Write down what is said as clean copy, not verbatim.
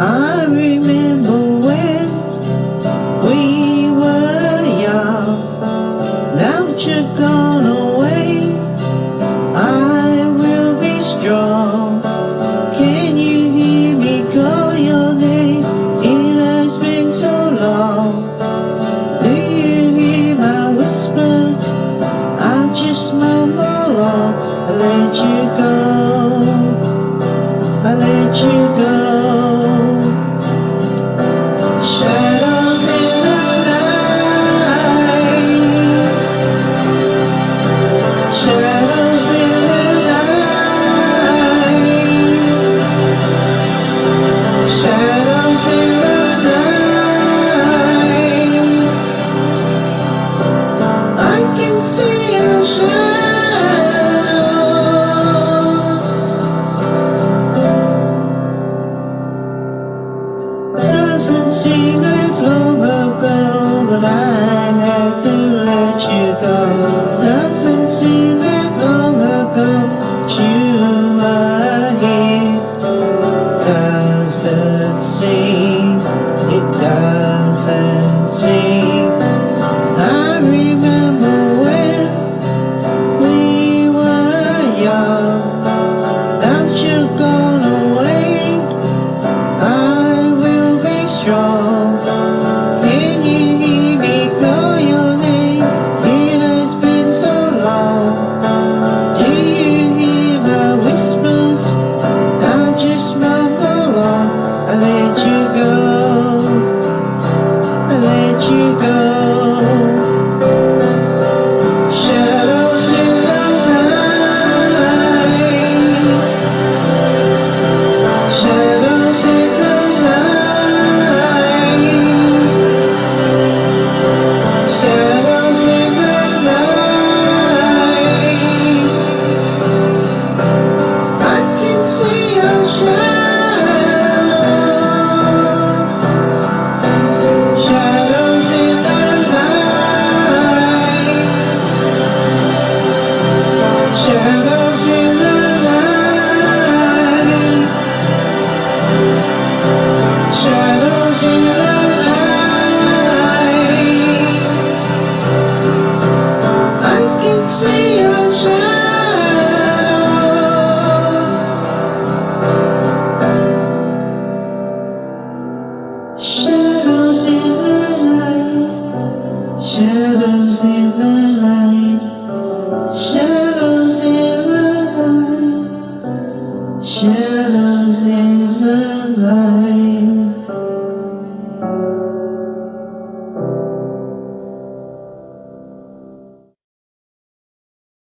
I remember when we were young. Now that you're gone away, I will be strong. Can you hear me call your name? It has been so long. Do you hear my whispers? I just mumble on. I let you go, I let you go. Shadows in the night, shadows in the night, shadows in the night. I can see your shadow. Doesn't seem that long ago that I had to let you go. Doesn't seem that long ago that you were here. Doesn't seem, it doesn't seem. I remember when we were young. Now that you're gone away, I will be strong. Can you hear me call your name? It has been so long. Do you hear my whispers? I just mumble on. I let you go, I let you go. Shadows in the night, shadows in the night, shadows in the night. I can see your shadow. Shadows in the night, shadows in the night, shadows in the night. I can see your shadow. Shadows in the night, shadows in the night.